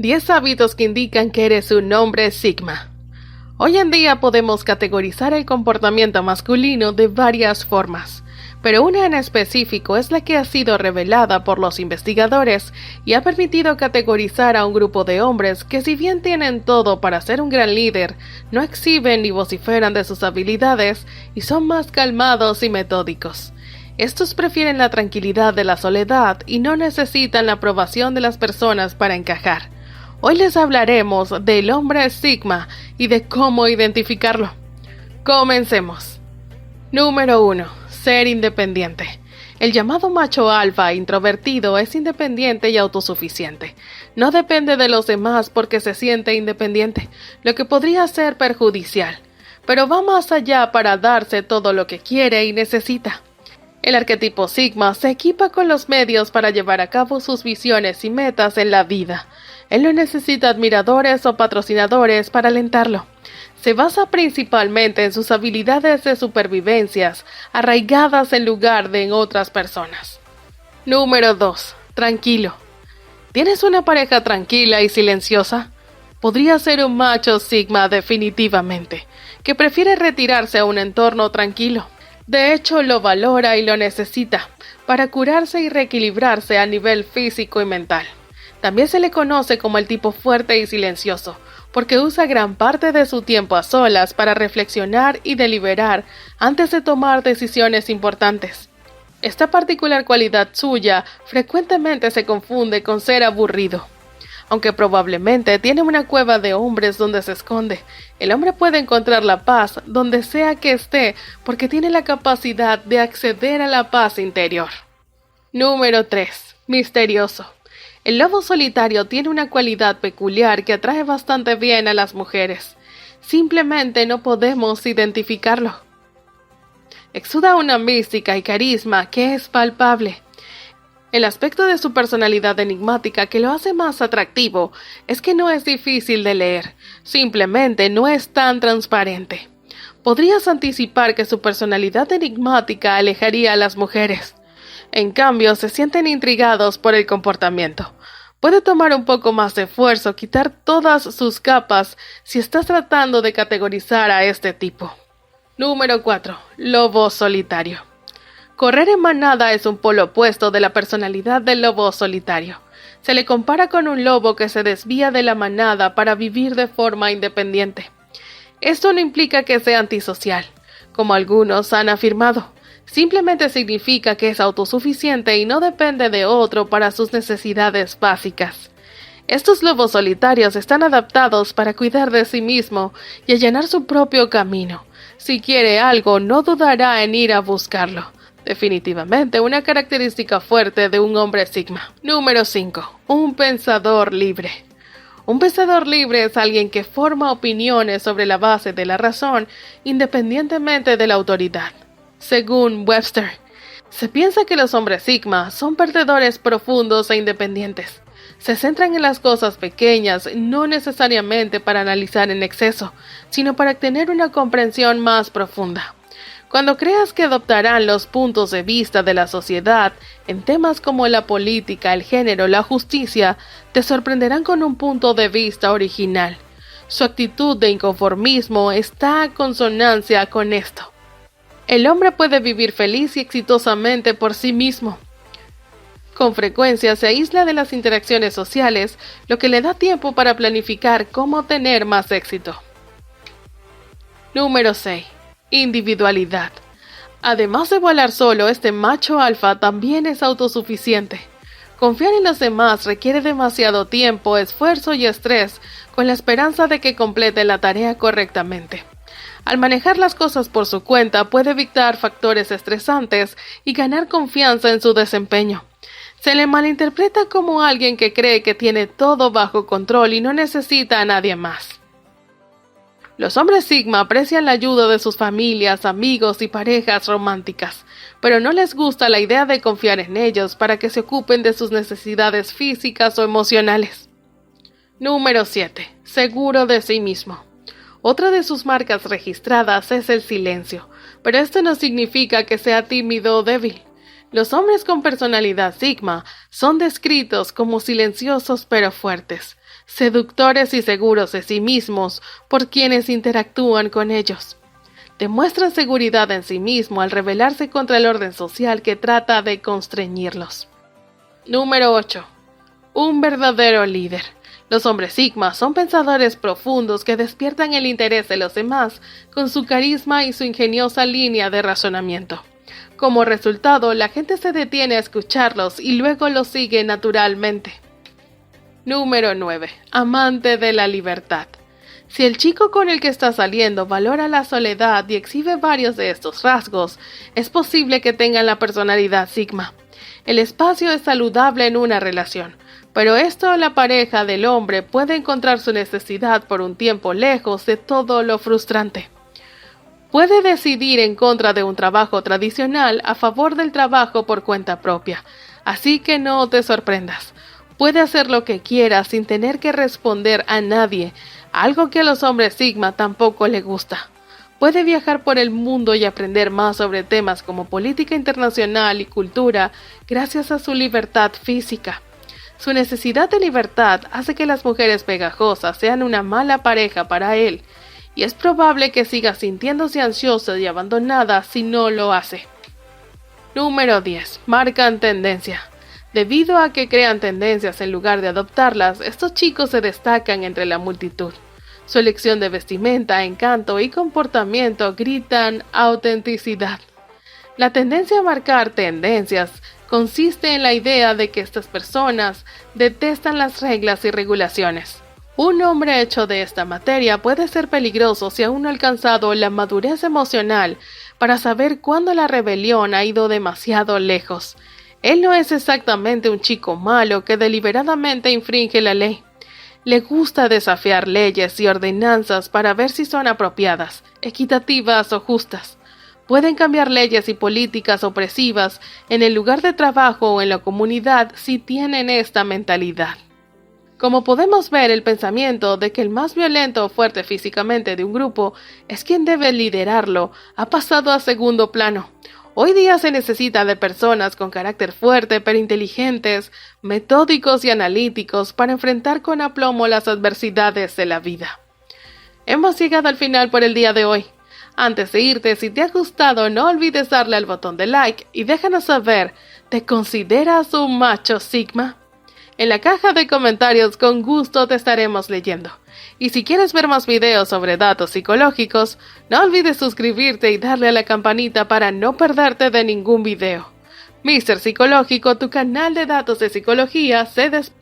10 hábitos que indican que eres un hombre Sigma. Hoy en día podemos categorizar el comportamiento masculino de varias formas, pero una en específico es la que ha sido revelada por los investigadores y ha permitido categorizar a un grupo de hombres que, si bien tienen todo para ser un gran líder, no exhiben ni vociferan de sus habilidades y son más calmados y metódicos. Estos prefieren la tranquilidad de la soledad y no necesitan la aprobación de las personas para encajar. Hoy les hablaremos del hombre Sigma y de cómo identificarlo. Comencemos. Número 1. Ser independiente. El llamado macho alfa introvertido es independiente y autosuficiente. No depende de los demás porque se siente independiente, lo que podría ser perjudicial, pero va más allá para darse todo lo que quiere y necesita. El arquetipo Sigma se equipa con los medios para llevar a cabo sus visiones y metas en la vida. Él no necesita admiradores o patrocinadores para alentarlo. Se basa principalmente en sus habilidades de supervivencia, arraigadas en lugar de en otras personas. Número 2. Tranquilo. ¿Tienes una pareja tranquila y silenciosa? Podría ser un macho Sigma definitivamente, que prefiere retirarse a un entorno tranquilo. De hecho, lo valora y lo necesita para curarse y reequilibrarse a nivel físico y mental. También se le conoce como el tipo fuerte y silencioso, porque usa gran parte de su tiempo a solas para reflexionar y deliberar antes de tomar decisiones importantes. Esta particular cualidad suya frecuentemente se confunde con ser aburrido. Aunque probablemente tiene una cueva de hombres donde se esconde, el hombre puede encontrar la paz donde sea que esté porque tiene la capacidad de acceder a la paz interior. Número 3. Misterioso. El lobo solitario tiene una cualidad peculiar que atrae bastante bien a las mujeres. Simplemente no podemos identificarlo. Exuda una mística y carisma que es palpable. El aspecto de su personalidad enigmática que lo hace más atractivo es que no es difícil de leer, simplemente no es tan transparente. Podrías anticipar que su personalidad enigmática alejaría a las mujeres. En cambio, se sienten intrigados por el comportamiento. Puede tomar un poco más de esfuerzo quitar todas sus capas si estás tratando de categorizar a este tipo. Número 4. Lobo solitario. Correr en manada es un polo opuesto de la personalidad del lobo solitario. Se le compara con un lobo que se desvía de la manada para vivir de forma independiente. Esto no implica que sea antisocial, como algunos han afirmado. Simplemente significa que es autosuficiente y no depende de otro para sus necesidades básicas. Estos lobos solitarios están adaptados para cuidar de sí mismo y allanar su propio camino. Si quiere algo, no dudará en ir a buscarlo. Definitivamente una característica fuerte de un hombre Sigma. Número 5. Un pensador libre. Un pensador libre es alguien que forma opiniones sobre la base de la razón, independientemente de la autoridad. Según Webster, se piensa que los hombres Sigma son perdedores profundos e independientes. Se centran en las cosas pequeñas, no necesariamente para analizar en exceso, sino para tener una comprensión más profunda. Cuando creas que adoptarán los puntos de vista de la sociedad en temas como la política, el género, la justicia, te sorprenderán con un punto de vista original. Su actitud de inconformismo está en consonancia con esto. El hombre puede vivir feliz y exitosamente por sí mismo. Con frecuencia se aísla de las interacciones sociales, lo que le da tiempo para planificar cómo tener más éxito. Número 6. Individualidad. Además de volar solo, este macho alfa también es autosuficiente. Confiar en los demás requiere demasiado tiempo, esfuerzo y estrés, con la esperanza de que complete la tarea correctamente. Al manejar las cosas por su cuenta, puede evitar factores estresantes y ganar confianza en su desempeño. Se le malinterpreta como alguien que cree que tiene todo bajo control y no necesita a nadie más. Los hombres Sigma aprecian la ayuda de sus familias, amigos y parejas románticas, pero no les gusta la idea de confiar en ellos para que se ocupen de sus necesidades físicas o emocionales. Número 7. Seguro de sí mismo. Otra de sus marcas registradas es el silencio, pero esto no significa que sea tímido o débil. Los hombres con personalidad Sigma son descritos como silenciosos pero fuertes. seductores y seguros de sí mismos por quienes interactúan con ellos. Demuestran seguridad en sí mismo al rebelarse contra el orden social que trata de constreñirlos. Número 8. Un verdadero líder. Los hombres Sigma son pensadores profundos que despiertan el interés de los demás con su carisma y su ingeniosa línea de razonamiento. Como resultado, la gente se detiene a escucharlos y luego los sigue naturalmente. Número 9. Amante de la libertad. Si el chico con el que está saliendo valora la soledad y exhibe varios de estos rasgos, es posible que tengan la personalidad Sigma. El espacio es saludable en una relación, pero la pareja del hombre puede encontrar su necesidad por un tiempo lejos de todo lo frustrante. Puede decidir en contra de un trabajo tradicional a favor del trabajo por cuenta propia, así que no te sorprendas. Puede hacer lo que quiera sin tener que responder a nadie, algo que a los hombres Sigma tampoco le gusta. Puede viajar por el mundo y aprender más sobre temas como política internacional y cultura gracias a su libertad física. Su necesidad de libertad hace que las mujeres pegajosas sean una mala pareja para él, y es probable que siga sintiéndose ansiosa y abandonada si no lo hace. Número 10. Marcan tendencia. Debido a que crean tendencias en lugar de adoptarlas, estos chicos se destacan entre la multitud. Su elección de vestimenta, encanto y comportamiento gritan autenticidad. La tendencia a marcar tendencias consiste en la idea de que estas personas detestan las reglas y regulaciones. Un hombre hecho de esta materia puede ser peligroso si aún no ha alcanzado la madurez emocional para saber cuándo la rebelión ha ido demasiado lejos. Él no es exactamente un chico malo que deliberadamente infringe la ley. Le gusta desafiar leyes y ordenanzas para ver si son apropiadas, equitativas o justas. Pueden cambiar leyes y políticas opresivas en el lugar de trabajo o en la comunidad si tienen esta mentalidad. Como podemos ver, el pensamiento de que el más violento o fuerte físicamente de un grupo es quien debe liderarlo ha pasado a segundo plano. Hoy día se necesita de personas con carácter fuerte pero inteligentes, metódicos y analíticos para enfrentar con aplomo las adversidades de la vida. Hemos llegado al final por el día de hoy. Antes de irte, si te ha gustado, no olvides darle al botón de like y déjanos saber, ¿te consideras un macho Sigma? En la caja de comentarios con gusto te estaremos leyendo. Y si quieres ver más videos sobre datos psicológicos, no olvides suscribirte y darle a la campanita para no perderte de ningún video. Mr. Psicológico, tu canal de datos de psicología, se despide.